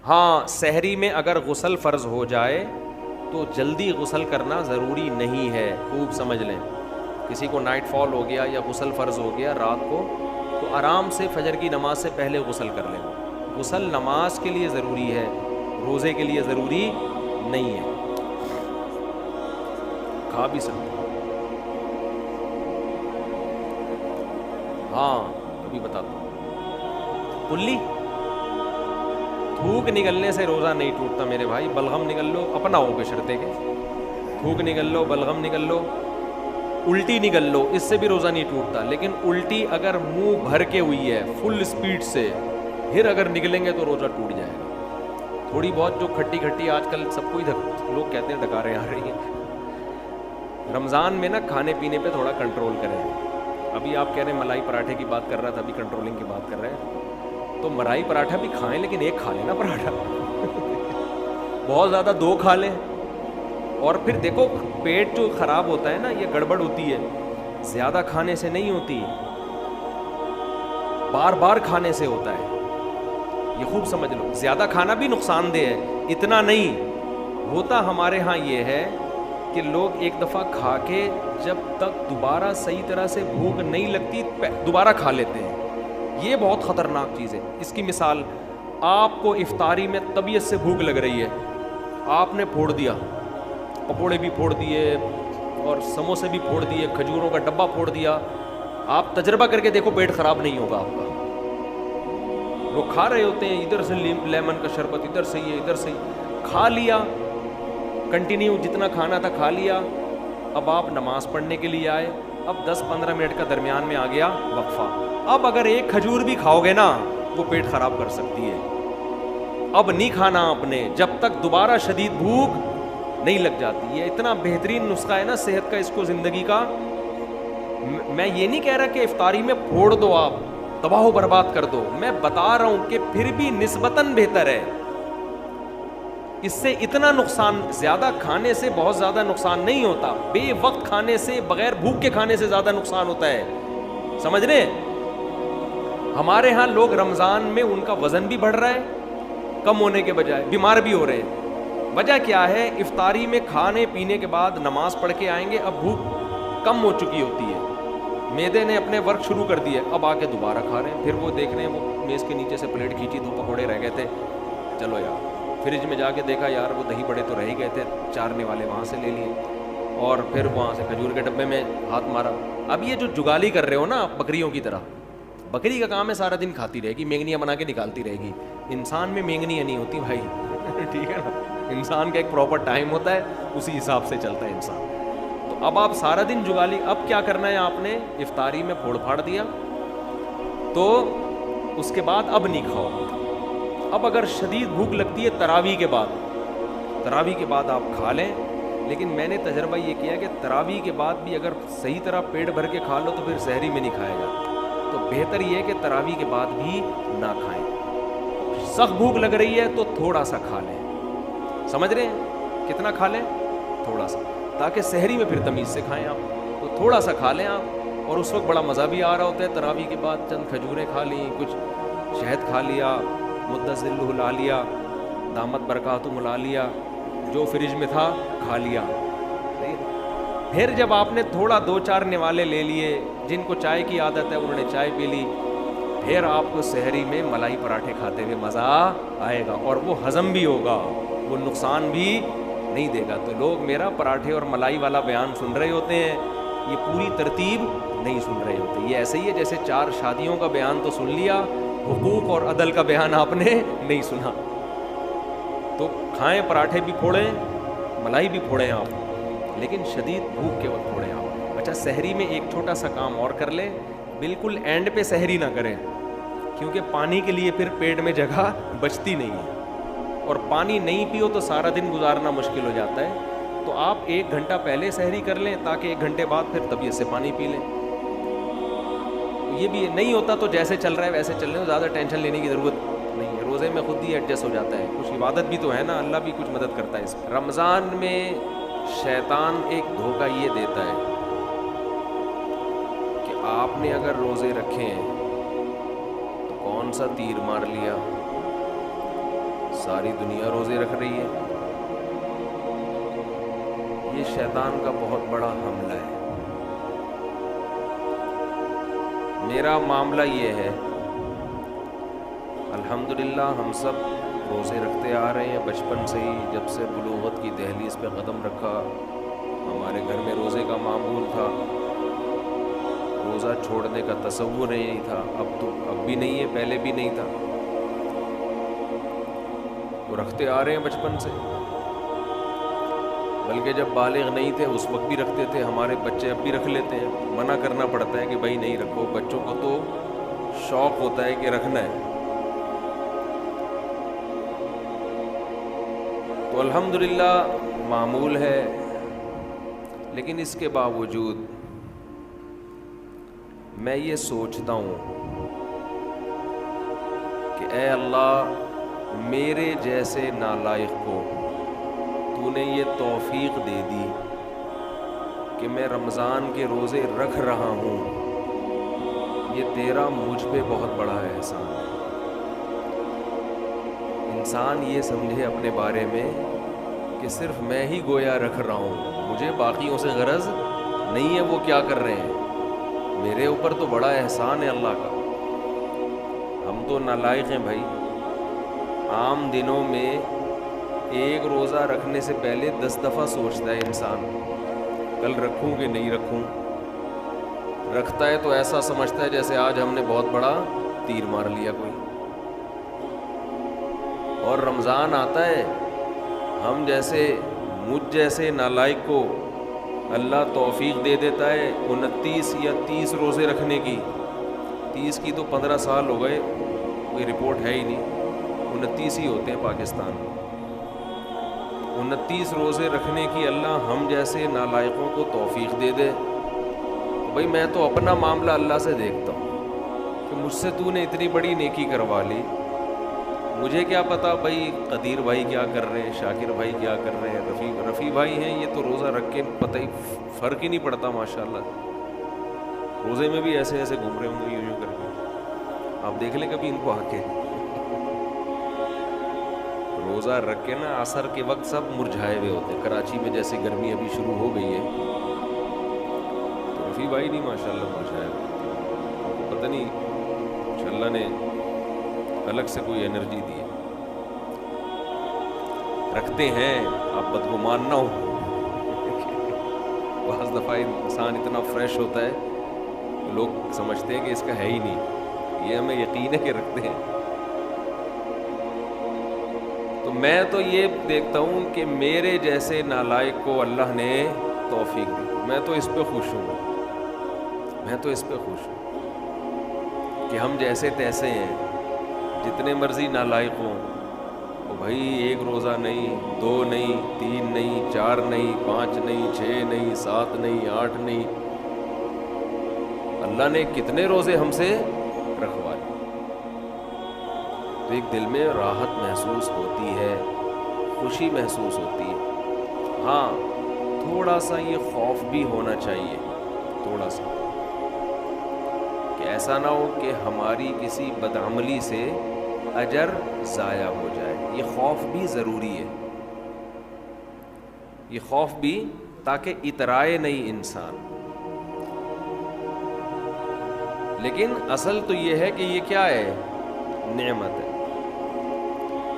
ہاں سحری میں اگر غسل فرض ہو جائے تو جلدی غسل کرنا ضروری نہیں ہے، خوب سمجھ لیں. کسی کو نائٹ فال ہو گیا یا غسل فرض ہو گیا رات کو، تو آرام سے فجر کی نماز سے پہلے غسل کر لیں. غسل نماز کے لیے ضروری ہے، روزے کے لیے ضروری نہیں ہے. کھا بھی سکتے. ہاں ابھی بتاتا ہوں. کلی تھوک نکلنے سے روزہ نہیں ٹوٹتا میرے بھائی. بلغم نکل لو، اپنا ہو بشرطے کے. تھوک نکل لو، بلغم نکل لو، الٹی نکل لو، اس سے بھی روزہ نہیں ٹوٹتا. لیکن الٹی اگر منہ بھر کے ہوئی ہے فل اسپیڈ سے، پھر اگر نکلیں گے تو روزہ ٹوٹ جائے گا. تھوڑی بہت جو کھٹی کھٹی آج کل سب کو لوگ کہتے ہیں ڈکاریں آ رہی ہیں. رمضان میں نا کھانے پینے پہ تھوڑا کنٹرول کریں. ابھی آپ کہہ رہے ہیں ملائی پراٹھے کی بات کر رہا تھا، ابھی کنٹرولنگ کی بات کر رہے ہیں. تو ملائی پراٹھا بھی کھائیں لیکن ایک کھا لیں نا پراٹھا. بہت زیادہ دو کھا لیں. اور پھر دیکھو پیٹ جو خراب ہوتا ہے نا، یہ گڑبڑ ہوتی ہے زیادہ کھانے سے نہیں ہوتی، بار بار کھانے سے ہوتا ہے. یہ خوب سمجھ لو. زیادہ کھانا بھی نقصان دہ ہے، اتنا نہیں ہوتا. ہمارے ہاں یہ ہے کہ لوگ ایک دفعہ کھا کے جب تک دوبارہ صحیح طرح سے بھوک نہیں لگتی دوبارہ کھا لیتے ہیں. یہ بہت خطرناک چیز ہے. اس کی مثال، آپ کو افطاری میں طبیعت سے بھوک لگ رہی ہے، آپ نے پھوڑ دیا، پکوڑے بھی پھوڑ دیے اور سموسے بھی پھوڑ دیے، کھجوروں کا ڈبہ پھوڑ دیا. آپ تجربہ کر کے دیکھو پیٹ خراب نہیں ہوگا آپ کا. لوگ کھا رہے ہوتے ہیں ادھر سے لیمن کا شربت، ادھر سے یہ، ادھر سے کھا لیا، کنٹینیو جتنا کھانا تھا کھا لیا. اب آپ نماز پڑھنے کے لیے آئے، اب 10-15 منٹ کا درمیان میں آ گیا وقفہ. اب اگر ایک کھجور بھی کھاؤ گے نا وہ پیٹ خراب کر سکتی ہے. اب نہیں کھانا آپ نے جب تک دوبارہ شدید بھوک نہیں لگ جاتی. یہ اتنا بہترین نسخہ ہے نا صحت کا، اس کو زندگی کا. میں یہ نہیں کہہ رہا کہ افطاری میں پھوڑ دو، آپ تباہ و برباد کر دو. میں بتا رہا ہوں کہ پھر بھی نسبتاً بہتر ہے. اس سے اتنا نقصان، زیادہ کھانے سے بہت زیادہ نقصان نہیں ہوتا. بے وقت کھانے سے، بغیر بھوک کے کھانے سے زیادہ نقصان ہوتا ہے. سمجھ رہے ہیں؟ ہمارے ہاں لوگ رمضان میں ان کا وزن بھی بڑھ رہا ہے کم ہونے کے بجائے، بیمار بھی ہو رہے ہیں. وجہ کیا ہے؟ افطاری میں کھانے پینے کے بعد نماز پڑھ کے آئیں گے، اب بھوک کم ہو چکی ہوتی ہے، معدے نے اپنے ورک شروع کر دیے، اب آ کے دوبارہ کھا رہے ہیں. پھر وہ دیکھ رہے ہیں وہ میز کے نیچے سے پلیٹ کھینچی، 2 پکوڑے رہ گئے تھے، چلو یار فریج میں جا کے دیکھا یار وہ دہی بڑے تو رہ ہی گئے تھے، چارنے والے وہاں سے لے لیے، اور پھر وہاں سے کھجور کے ڈبے میں ہاتھ مارا. اب یہ جو جگالی کر رہے ہو نا بکریوں کی طرح، بکری کا کام ہے سارا دن کھاتی رہے گی، مینگنیاں بنا کے نکالتی رہے گی. انسان میں مینگنیاں نہیں ہوتی بھائی. ٹھیک ہے نا؟ انسان کا ایک پراپر ٹائم ہوتا ہے، اسی حساب سے چلتا ہے انسان. تو اب آپ سارا دن جگالی، اب کیا کرنا ہے آپ نے؟ افطاری میں پھوڑ پھاڑ دیا تو اس کے بعد اب نہیں کھاؤ. اب اگر شدید بھوک لگتی ہے تراویح کے بعد آپ کھا لیں. لیکن میں نے تجربہ یہ کیا کہ تراویح کے بعد بھی اگر صحیح طرح پیٹ بھر کے کھا لو تو پھر سحری میں نہیں کھایا جاتا. تو بہتر یہ ہے کہ تراویح کے بعد بھی نہ کھائیں. سخت بھوک لگ رہی ہے تو تھوڑا سا کھا لیں. سمجھ رہے ہیں؟ کتنا کھا لیں؟ تھوڑا سا، تاکہ سحری میں پھر تمیز سے کھائیں آپ. تو تھوڑا سا کھا لیں آپ. اور اس وقت بڑا مزہ بھی آ رہا ہوتا ہے. تراویح کے بعد چند کھجوریں کھا لیں، کچھ شہد کھا لیا، مدت ذلہ لا لیا، دامت برکاتہ ملا لیا، جو فریج میں تھا کھا لیا. پھر جب آپ نے تھوڑا 2-4 نوالے لے لیے، جن کو چائے کی عادت ہے انہوں نے چائے پی لی، پھر آپ کو سحری میں ملائی پراٹھے کھاتے ہوئے مزہ آئے گا، اور وہ ہضم بھی ہوگا، وہ نقصان بھی نہیں دے گا. تو لوگ میرا پراٹھے اور ملائی والا بیان سن رہے ہوتے ہیں، یہ پوری ترتیب نہیں سن رہے ہوتے. یہ ایسے ہی ہے جیسے 4 شادیوں کا بیان تو سن لیا، حقوق اور عدل کا بیان آپ نے نہیں سنا. تو کھائیں، پراٹھے بھی پھوڑیں، ملائی بھی پھوڑیں آپ، لیکن شدید بھوک کے وقت پھوڑیں آپ. اچھا سحری میں ایک چھوٹا سا کام اور کر لیں، بالکل اینڈ پہ سحری نہ کریں، کیونکہ پانی کے لیے پھر پیٹ میں جگہ بچتی نہیں ہے، اور پانی نہیں پیو تو سارا دن گزارنا مشکل ہو جاتا ہے. تو آپ 1 گھنٹہ پہلے سحری کر لیں تاکہ 1 گھنٹے بعد پھر طبیعت سے پانی پی لیں. یہ بھی نہیں ہوتا تو جیسے چل رہا ہے ویسے چل رہے ہو، زیادہ ٹینشن لینے کی ضرورت نہیں ہے. روزے میں خود ہی ایڈجسٹ ہو جاتا ہے. کچھ عبادت بھی تو ہے نا، اللہ بھی کچھ مدد کرتا ہے اس میں. رمضان میں شیطان ایک دھوکہ یہ دیتا ہے کہ آپ نے اگر روزے رکھے ہیں تو کون سا تیر مار لیا، ساری دنیا روزے رکھ رہی ہے. یہ شیطان کا بہت بڑا حملہ ہے. میرا معاملہ یہ ہے، الحمدللہ ہم سب روزے رکھتے آ رہے ہیں بچپن سے ہی. جب سے بلوغت کی دہلیز پہ قدم رکھا ہمارے گھر میں روزے کا معمول تھا. روزہ چھوڑنے کا تصور ہی نہیں تھا. اب بھی نہیں ہے، پہلے بھی نہیں تھا. وہ رکھتے آ رہے ہیں بچپن سے، بلکہ جب بالغ نہیں تھے اس وقت بھی رکھتے تھے. ہمارے بچے اب بھی رکھ لیتے ہیں. منع کرنا پڑتا ہے کہ بھائی نہیں رکھو. بچوں کو تو شوق ہوتا ہے کہ رکھنا ہے. تو الحمدللہ معمول ہے. لیکن اس کے باوجود میں یہ سوچتا ہوں کہ اے اللہ، میرے جیسے نالائق کو تو نے یہ توفیق دے دی کہ میں رمضان کے روزے رکھ رہا ہوں. یہ تیرا مجھ پہ بہت بڑا احسان ہے. انسان یہ سمجھے اپنے بارے میں کہ صرف میں ہی گویا رکھ رہا ہوں، مجھے باقیوں سے غرض نہیں ہے وہ کیا کر رہے ہیں. میرے اوپر تو بڑا احسان ہے اللہ کا. ہم تو نالائق ہیں بھائی. عام دنوں میں ایک روزہ رکھنے سے پہلے 10 دفعہ سوچتا ہے انسان کل رکھوں کہ نہیں رکھوں. رکھتا ہے تو ایسا سمجھتا ہے جیسے آج ہم نے بہت بڑا تیر مار لیا کوئی. اور رمضان آتا ہے، ہم جیسے مجھ جیسے نالائق کو اللہ توفیق دے دیتا ہے 29 یا 30 روزے رکھنے کی. 30 کی تو 15 سال ہو گئے، کوئی رپورٹ ہے ہی نہیں. 29 ہی ہوتے ہیں پاکستان میں. 29 روزے رکھنے کی اللہ ہم جیسے نالائقوں کو توفیق دے دے. بھائی میں تو اپنا معاملہ اللہ سے دیکھتا ہوں کہ مجھ سے تو نے اتنی بڑی نیکی کروا لی. مجھے کیا پتا بھائی قدیر بھائی کیا کر رہے ہیں، شاکر بھائی کیا کر رہے ہیں، رفیع بھائی ہیں. یہ تو روزہ رکھ کے پتہ ہی فرق ہی نہیں پڑتا ماشاءاللہ. روزے میں بھی ایسے ایسے گھوم رہے ہوں گے یوں کر کے. آپ دیکھ لیں کبھی ان کو آ کے. روزہ رکھ کے نا عصر کے وقت سب مرجھائے ہوئے ہوتے ہیں. کراچی میں جیسے گرمی ابھی شروع ہو گئی ہے تو رفیع بھائی نہیں ماشاءاللہ مرجھائے ہوئے. آپ کو پتہ نہیں کچھ اللہ نے الگ سے کوئی انرجی دی ہے. رکھتے ہیں، آپ بدگمان نہ ہو. بعض دفعہ انسان اتنا فریش ہوتا ہے لوگ سمجھتے ہیں کہ اس کا ہے ہی نہیں. یہ ہمیں یقین ہے کہ رکھتے ہیں. تو میں تو یہ دیکھتا ہوں کہ میرے جیسے نالائق کو اللہ نے توفیق دی. میں تو اس پہ خوش ہوں. میں تو اس پہ خوش ہوں کہ ہم جیسے تیسے ہیں. جتنے مرضی نالائق ہوں تو بھائی ایک روزہ نہیں، 2 نہیں، 3 نہیں، 4 نہیں، 5 نہیں، 6 نہیں، 7 نہیں، 8 نہیں. اللہ نے کتنے روزے ہم سے رکھوا لیے. تو ایک دل میں راحت محسوس ہوتی ہے، خوشی محسوس ہوتی ہے. ہاں تھوڑا سا یہ خوف بھی ہونا چاہیے، تھوڑا سا، کہ ایسا نہ ہو کہ ہماری کسی بدعملی سے اجر ضائع ہو جائے. یہ خوف بھی ضروری ہے. یہ خوف بھی تاکہ اترائے نہیں انسان. لیکن اصل تو یہ ہے کہ یہ کیا ہے؟ نعمت ہے.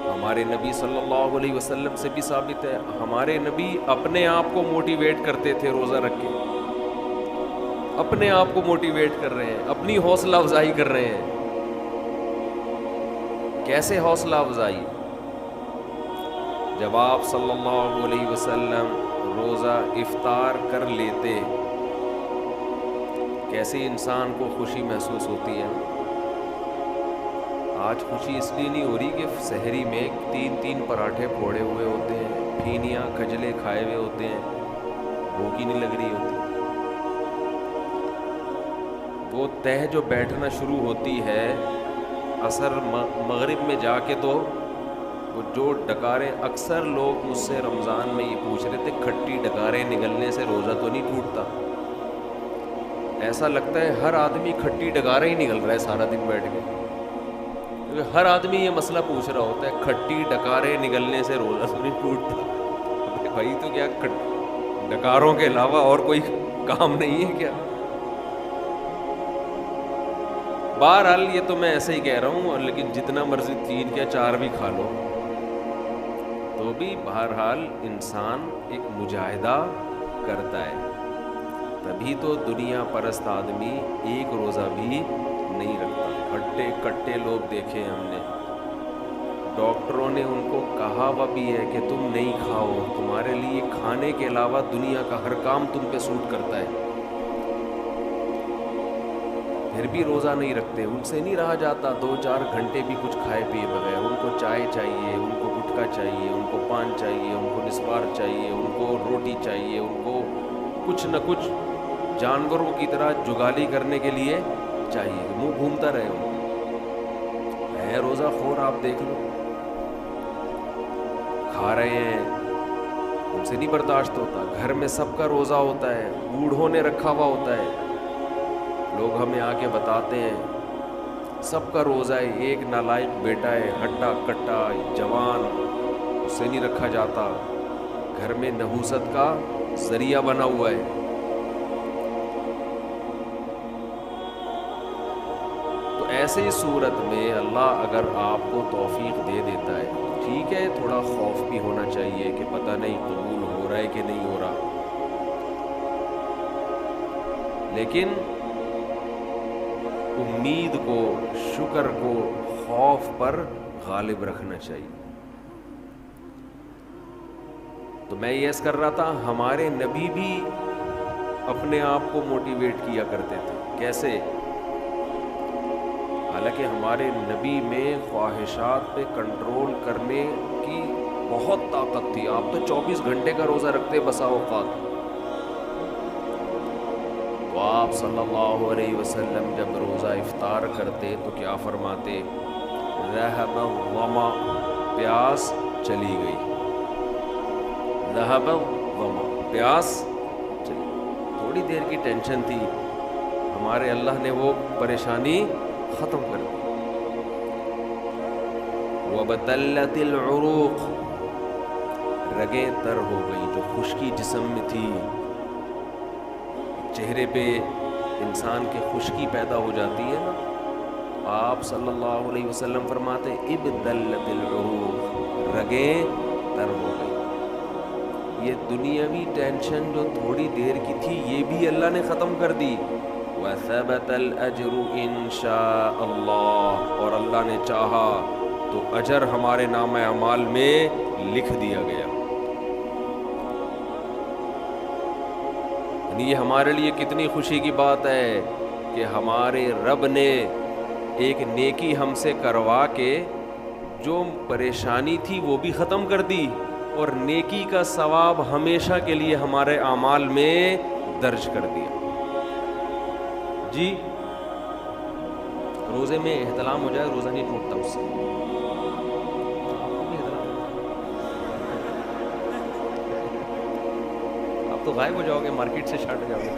ہمارے نبی صلی اللہ علیہ وسلم سے بھی ثابت ہے. ہمارے نبی اپنے آپ کو موٹیویٹ کرتے تھے روزہ رکھ کے. اپنے آپ کو موٹیویٹ کر رہے ہیں، اپنی حوصلہ افزائی کر رہے ہیں. کیسے حوصلہ افزائی؟ جب آپ صلی اللہ علیہ وسلم روزہ افطار کر لیتے، کیسے انسان کو خوشی محسوس ہوتی ہے. آج خوشی اس لیے نہیں ہو رہی کہ سحری میں 3 پراٹھے پھوڑے ہوئے ہوتے ہیں، پھینیاں کھجلے کھائے ہوئے ہوتے ہیں، بھوک ہی نہیں لگ رہی ہوتی. وہ تہ جو بیٹھنا شروع ہوتی ہے عصر مغرب میں جا کے، تو وہ جو ڈکاریں، اکثر لوگ مجھ سے رمضان میں یہ پوچھ رہے تھے کھٹی ڈکاریں نگلنے سے روزہ تو نہیں ٹوٹتا؟ ایسا لگتا ہے ہر آدمی کھٹی ڈکاریں ہی نگل رہا ہے سارا دن بیٹھ کے. ہر آدمی یہ مسئلہ پوچھ رہا ہوتا ہے، کھٹی ڈکاریں نگلنے سے روزہ تو نہیں ٹوٹتا؟ بھائی تو کیا ڈکاروں کے علاوہ اور کوئی کام نہیں ہے کیا؟ بہرحال یہ تو میں ایسے ہی کہہ رہا ہوں، لیکن جتنا مرضی 3 یا 4 بھی کھا لو تو بھی بہرحال انسان ایک مجاہدہ کرتا ہے. تبھی تو دنیا پرست آدمی ایک روزہ بھی نہیں رکھتا. ہٹے کٹے لوگ دیکھے ہم نے، ڈاکٹروں نے ان کو کہا ہوا بھی ہے کہ تم نہیں کھاؤ، تمہارے لیے کھانے کے علاوہ دنیا کا ہر کام تم پہ سوٹ کرتا ہے، پھر بھی روزہ نہیں رکھتے. ان سے نہیں رہا جاتا 2-4 گھنٹے بھی کچھ کھائے پیے بغیر. ان کو چائے چاہیے، ان کو گٹکا چاہیے، ان کو پان چاہیے، ان کو نسوار چاہیے، ان کو روٹی چاہیے، ان کو کچھ نہ کچھ جانوروں کی طرح جگالی کرنے کے لیے چاہیے، منہ گھومتا رہے. ہے روزہ خور، آپ دیکھ لو، کھا رہے ہیں، ان سے نہیں برداشت ہوتا. گھر میں سب کا روزہ ہوتا ہے، بوڑھوں نے رکھا ہوا ہوتا ہے. لوگ ہمیں آ کے بتاتے ہیں سب کا روزہ ہے، ایک نالائق بیٹا ہے، ہٹا کٹا جوان، اس سے نہیں رکھا جاتا، گھر میں نحوست کا ذریعہ بنا ہوا ہے. تو ایسے صورت میں اللہ اگر آپ کو توفیق دے دیتا ہے، ٹھیک ہے، تھوڑا خوف بھی ہونا چاہیے کہ پتہ نہیں قبول ہو رہا ہے کہ نہیں ہو رہا، لیکن امید کو، شکر کو خوف پر غالب رکھنا چاہیے. تو میں یہ کر رہا تھا، ہمارے نبی بھی اپنے آپ کو موٹیویٹ کیا کرتے تھے. کیسے؟ حالانکہ ہمارے نبی میں خواہشات پہ کنٹرول کرنے کی بہت طاقت تھی. آپ تو 24 گھنٹے کا روزہ رکھتے بسا اوقات. تو آپ صلی اللہ علیہ وسلم جب روزہ افطار کرتے تو کیا فرماتے؟ ذہب الظما، پیاس چلی گئی. ذہب الظما، پیاس چلی. تھوڑی دیر کی ٹینشن تھی، ہمارے اللہ نے وہ پریشانی ختم کر دی. وَبَتَلَّتِ الْعُرُوقُ، رگیں تر ہو گئی. جو خشکی جسم میں تھی، چہرے پہ انسان کے خشکی پیدا ہو جاتی ہے نا، آپ صلی اللہ علیہ وسلم فرماتے ابتلت العروق، رگیں تر ہو گئی. یہ دنیاوی ٹینشن جو تھوڑی دیر کی تھی یہ بھی اللہ نے ختم کر دی. وَثَبَتَ الْأَجْرُ إِن شَاءَ اللَّهُ، اور اللہ نے چاہا تو اجر ہمارے نامہ اعمال میں لکھ دیا گیا. یہ ہمارے لیے کتنی خوشی کی بات ہے کہ ہمارے رب نے ایک نیکی ہم سے کروا کے جو پریشانی تھی وہ بھی ختم کر دی، اور نیکی کا ثواب ہمیشہ کے لیے ہمارے اعمال میں درج کر دیا. جی روزے میں احتلام ہو جائے، روزہ نہیں ٹوٹتا اس سے. آپ تو غائب ہو جاؤ گے، مارکیٹ سے چھٹ جاؤ گے.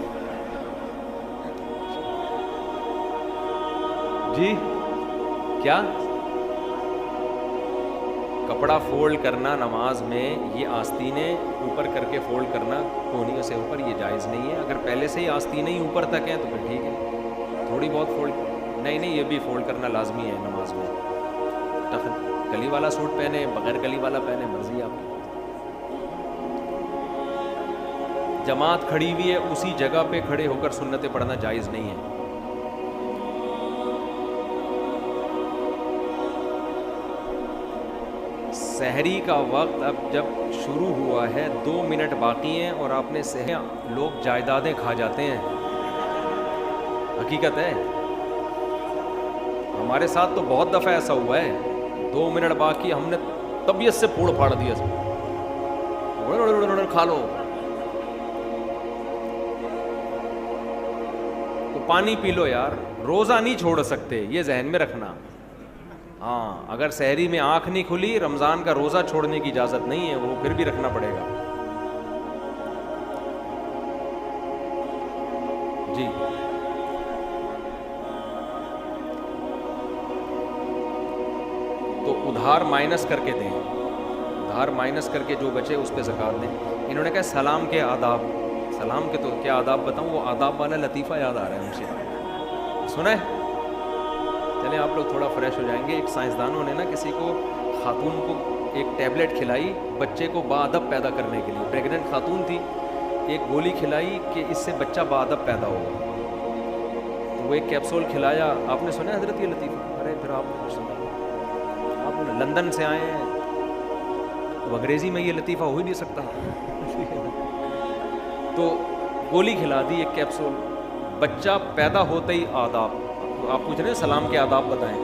جی کیا؟ کپڑا فولڈ کرنا نماز میں، یہ آستینیں اوپر کر کے فولڈ کرنا کونیوں سے اوپر، یہ جائز نہیں ہے. اگر پہلے سے ہی آستینیں ہی اوپر تک ہیں تو پھر ٹھیک ہے، تھوڑی بہت فولڈ، نہیں یہ بھی فولڈ کرنا لازمی ہے نماز میں. گلی والا سوٹ پہنے، بغیر گلی والا پہنے، مرضی آپ کی. جماعت کھڑی ہوئی ہے، اسی جگہ پہ کھڑے ہو کر سنتیں پڑھنا جائز نہیں ہے. سحری کا وقت اب جب شروع ہوا ہے، 2 منٹ باقی ہیں اور آپ نے سحری، لوگ جائیدادیں کھا جاتے ہیں. حقیقت ہے، ہمارے ساتھ تو بہت دفعہ ایسا ہوا ہے. 2 منٹ باقی، ہم نے طبیعت سے پھوڑ پھاڑ دیا، کھا لو. تو پانی پی لو یار، روزہ نہیں چھوڑ سکتے، یہ ذہن میں رکھنا. ہاں اگر سحری میں آنکھ نہیں کھلی، رمضان کا روزہ چھوڑنے کی اجازت نہیں ہے، وہ پھر بھی رکھنا پڑے گا. جی تو ادھار مائنس کر کے دیں، ادھار مائنس کر کے جو بچے اس پہ زکوٰۃ دیں۔ انہوں نے کہا سلام کے آداب، سلام کے تو کیا آداب بتاؤں، وہ آداب والا لطیفہ یاد آ رہا ہے مجھے، سنا ہے؟ چلیں آپ لوگ تھوڑا فریش ہو جائیں گے۔ ایک سائنسدانوں نے نا کسی کو، خاتون کو ایک ٹیبلٹ کھلائی بچے کو باادب پیدا کرنے کے لیے، پریگننٹ خاتون تھی، ایک گولی کھلائی کہ اس سے بچہ باادب پیدا ہوگا، تو وہ ایک کیپسول کھلایا۔ آپ نے سنا ہے حضرت یہ لطیفہ؟ ارے پھر آپ نے سنا، آپ لندن سے آئے ہیں تو انگریزی میں یہ لطیفہ ہو ہی نہیں سکتا تو گولی کھلا دی ایک کیپسول، بچہ پیدا ہوتے ہی آداب، آپ پوچھ رہے ہیں سلام کے آداب بتائیں،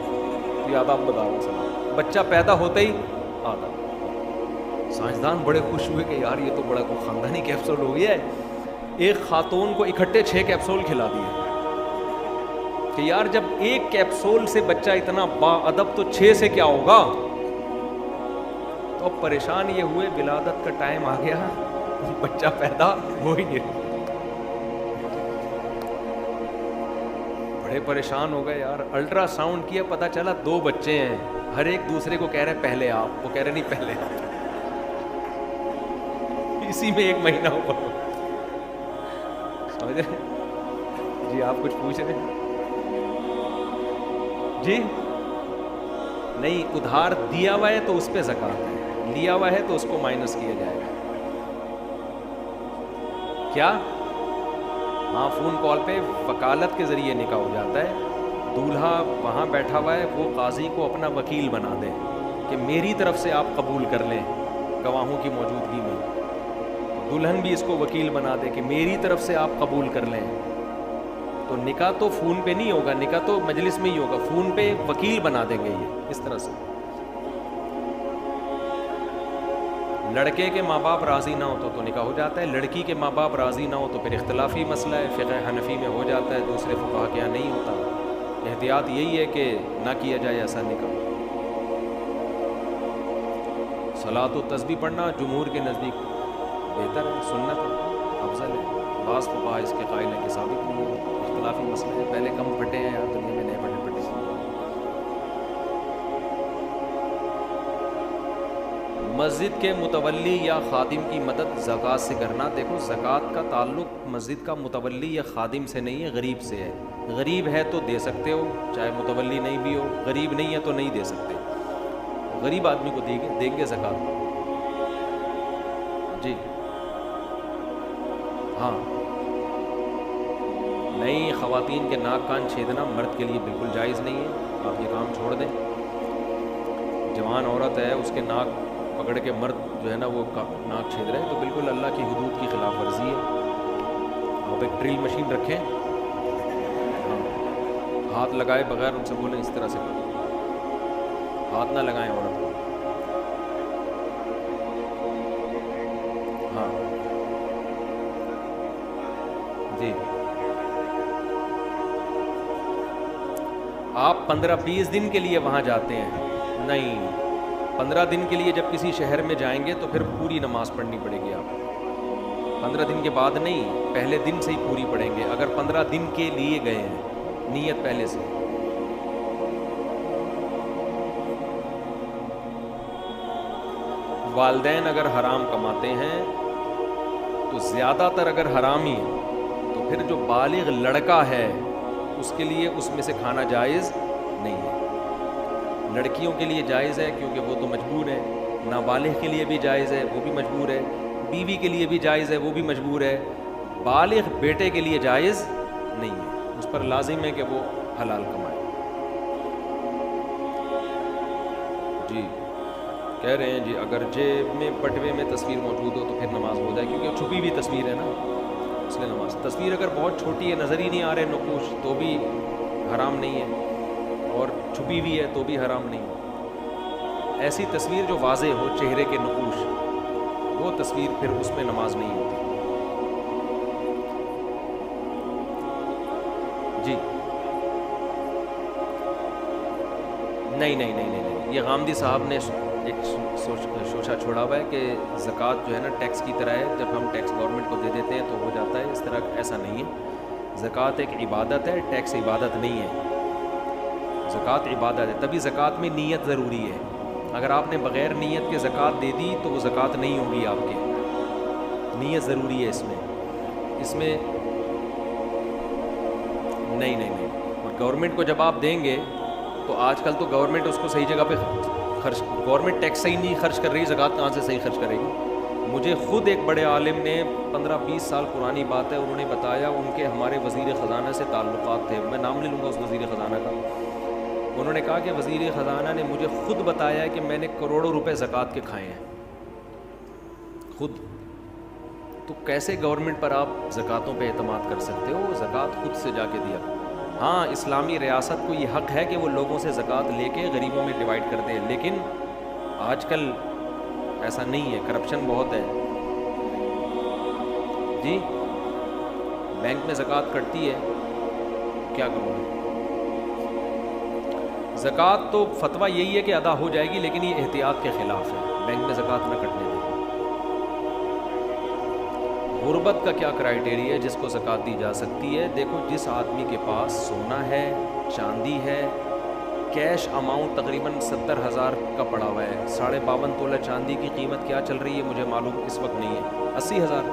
یہ آداب بتا رہا ہوں، سلام بچہ پیدا ہوتے ہی آداب۔ سائنسدان بڑے خوش ہوئے کہ یار یہ تو بڑا کوئی خاندانی کیپسول ہو گیا ہے۔ ایک خاتون کو اکٹھے 6 کیپسول کھلا دیے کہ یار جب ایک کیپسول سے بچہ اتنا با ادب تو 6 سے کیا ہوگا۔ تو اب پریشان یہ ہوئے، ولادت کا ٹائم آ گیا، بچہ پیدا ہو ہی نہیں، بڑے پریشان ہو گئے یار۔ الٹرا ساؤنڈ کیا، پتہ چلا 2 بچے ہیں، ہر ایک دوسرے کو کہہ رہے پہلے آپ، وہ کہہ رہے نہیں پہلے آپ، اسی میں 1 مہینہ ہوا، سمجھ رہے جی؟ آپ کچھ پوچھ رہے ہیں جی؟ نہیں، ادھار دیا ہوا ہے تو اس پہ زکوٰۃ ہے، لیا ہوا ہے تو اس کو مائنس کیا جائے گا۔ کیا؟ ہاں، فون کال پہ وکالت کے ذریعے نکاح ہو جاتا ہے، دولہا وہاں بیٹھا ہوا ہے، وہ قاضی کو اپنا وکیل بنا دے کہ میری طرف سے آپ قبول کر لیں گواہوں کی موجودگی میں، دلہن بھی اس کو وکیل بنا دے کہ میری طرف سے آپ قبول کر لیں، تو نکاح تو فون پہ نہیں ہوگا، نکاح تو مجلس میں ہی ہوگا، فون پہ وکیل بنا دیں گے یہ اس طرح سے۔ لڑکے کے ماں باپ راضی نہ ہو تو نکاح ہو جاتا ہے، لڑکی کے ماں باپ راضی نہ ہو تو پھر اختلافی مسئلہ ہے، فقہ حنفی میں ہو جاتا ہے، دوسرے فقہا کے یہاں نہیں ہوتا۔ احتیاط یہی ہے کہ نہ کیا جائے ایسا نکاح۔ صلاۃ و تسبیح پڑھنا جمہور کے نزدیک بہتر ہے، سنت ہے، افضل ہے، بعض فقہا اس کے قائل ہیں کہ ثابت نہیں ہے، اختلافی مسئلہ ہے، پہلے کم پھٹے ہیں یار دنیا میں، نئے پھٹے پھٹے سے۔ مسجد کے متولی یا خادم کی مدد زکوٰۃ سے کرنا، دیکھو زکوٰۃ کا تعلق مسجد کا متولی یا خادم سے نہیں ہے، غریب سے ہے۔ غریب ہے تو دے سکتے ہو، چاہے متولی نہیں بھی ہو، غریب نہیں ہے تو نہیں دے سکتے، غریب آدمی کو دیں گے زکوٰۃ۔ جی ہاں، نہیں، خواتین کے ناک کان چھیدنا مرد کے لیے بالکل جائز نہیں ہے، آپ یہ کام چھوڑ دیں۔ جوان عورت ہے، اس کے ناک پکڑ کے مرد جو ہے نا وہ ناک چھید رہے ہیں، تو بالکل اللہ کی حدود کی خلاف ورزی ہے۔ آپ ایک ڈرل مشین رکھیں، ہاتھ لگائے بغیر ان سے بولیں اس طرح سے کرو، ہاتھ نہ لگائیں عورت کو۔ ہاں جی، آپ 15-20 دن کے لیے وہاں جاتے ہیں، نہیں، 15 دن کے لیے جب کسی شہر میں جائیں گے تو پھر پوری نماز پڑھنی پڑے گی آپ کو، 15 دن کے بعد نہیں، پہلے دن سے ہی پوری پڑھیں گے، اگر 15 دن کے لیے گئے ہیں، نیت پہلے سے۔ والدین اگر حرام کماتے ہیں تو زیادہ تر اگر حرام ہی ہے تو پھر جو بالغ لڑکا ہے اس کے لیے اس میں سے کھانا جائز نہیں ہے۔ لڑکیوں کے لیے جائز ہے کیونکہ وہ تو مجبور ہے، نابالغ کے لیے بھی جائز ہے، وہ بھی مجبور ہے، بیوی کے لیے بھی جائز ہے، وہ بھی مجبور ہے، بالغ بیٹے کے لیے جائز نہیں ہے، اس پر لازم ہے کہ وہ حلال کمائے۔ جی کہہ رہے ہیں جی اگر جیب میں بٹوے میں تصویر موجود ہو تو پھر نماز ہو جائے، کیونکہ چھپی ہوئی تصویر ہے نا، اس لیے نماز۔ تصویر اگر بہت چھوٹی ہے، نظر ہی نہیں آ رہے نقوش، تو بھی حرام نہیں ہے، اور چھپی ہوئی ہے تو بھی حرام نہیں ہے۔ ایسی تصویر جو واضح ہو، چہرے کے نقوش، وہ تصویر پھر اس میں نماز نہیں ہوتی۔ جی نہیں نہیں نہیں نہیں نہیں، یہ غامدی صاحب نے ایک شوشہ چھوڑا ہوا ہے کہ زکوٰۃ جو ہے نا ٹیکس کی طرح ہے، جب ہم ٹیکس گورنمنٹ کو دے دیتے ہیں تو ہو جاتا ہے، اس طرح ایسا نہیں ہے۔ زکوٰۃ ایک عبادت ہے، ٹیکس عبادت نہیں ہے، زکوٰۃ عبادت ہے، تبھی زکوٰۃ میں نیت ضروری ہے۔ اگر آپ نے بغیر نیت کے زکوٰۃ دے دی تو وہ زکوٰۃ نہیں ہوگی آپ کے. نیت ضروری ہے اس میں نہیں. اور گورنمنٹ کو جب آپ دیں گے تو آج کل تو گورنمنٹ اس کو صحیح جگہ پہ خرچ, گورنمنٹ ٹیکس صحیح نہیں خرچ کر رہی, زکوٰۃ کہاں سے صحیح خرچ کرے گی؟ مجھے خود ایک بڑے عالم نے 15-20 سال پرانی بات ہے, انہوں نے بتایا ان کے ہمارے وزیر خزانہ سے تعلقات تھے, میں نام نہیں لوں گا اس وزیر خزانہ کا. انہوں نے کہا کہ وزیر خزانہ نے مجھے خود بتایا ہے کہ میں نے کروڑوں روپے زکوٰۃ کے کھائے ہیں خود. تو کیسے گورنمنٹ پر آپ زکوٰۃوں پہ اعتماد کر سکتے ہو؟ زکوٰۃ خود سے جا کے دیا. ہاں, اسلامی ریاست کو یہ حق ہے کہ وہ لوگوں سے زکوٰۃ لے کے غریبوں میں ڈیوائڈ کر دے, لیکن آج کل ایسا نہیں ہے, کرپشن بہت ہے. جی بینک میں زکوٰۃ کٹتی ہے, کیا کروں گا؟ زکوٰۃ تو فتویٰ یہی ہے کہ ادا ہو جائے گی, لیکن یہ احتیاط کے خلاف ہے, بینک میں زکوٰۃ نہ کٹنے دیں. غربت کا کیا کرائیٹیریا ہے جس کو زکوٰۃ دی جا سکتی ہے؟ دیکھو, جس آدمی کے پاس سونا ہے, چاندی ہے, کیش اماؤنٹ تقریباً 70,000 کا پڑا ہوا ہے, 52.5 تولہ چاندی کی قیمت کیا چل رہی ہے مجھے معلوم اس وقت نہیں ہے, 80,000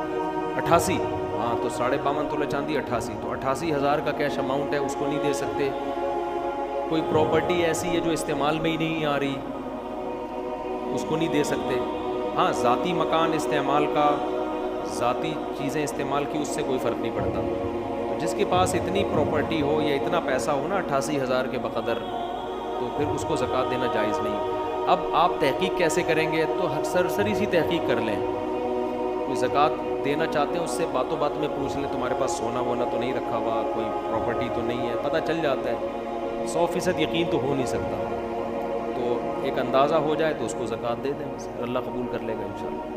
88, ہاں تو 52.5 تولہ چاندی 88, تو 88,000 کا کیش اماؤنٹ ہے, اس کو نہیں دے سکتے. کوئی پراپرٹی ایسی ہے جو استعمال میں ہی نہیں آ رہی, اس کو نہیں دے سکتے. ہاں, ذاتی مکان استعمال کا, ذاتی چیزیں استعمال کی, اس سے کوئی فرق نہیں پڑتا. تو جس کے پاس اتنی پراپرٹی ہو یا اتنا پیسہ ہو نا 88,000 کے بقدر, تو پھر اس کو زکوٰۃ دینا جائز نہیں. اب آپ تحقیق کیسے کریں گے؟ تو سرسری سی تحقیق کر لیں. کوئی زکوٰۃ دینا چاہتے ہیں اس سے باتوں بات میں پوچھ لیں, تمہارے پاس سونا وونا تو نہیں رکھا ہوا, کوئی پراپرٹی تو نہیں ہے, پتہ چل جاتا ہے. 100% یقین تو ہو نہیں سکتا, تو ایک اندازہ ہو جائے تو اس کو زکوٰۃ دے دیں, بس اللہ قبول کر لے گا انشاءاللہ.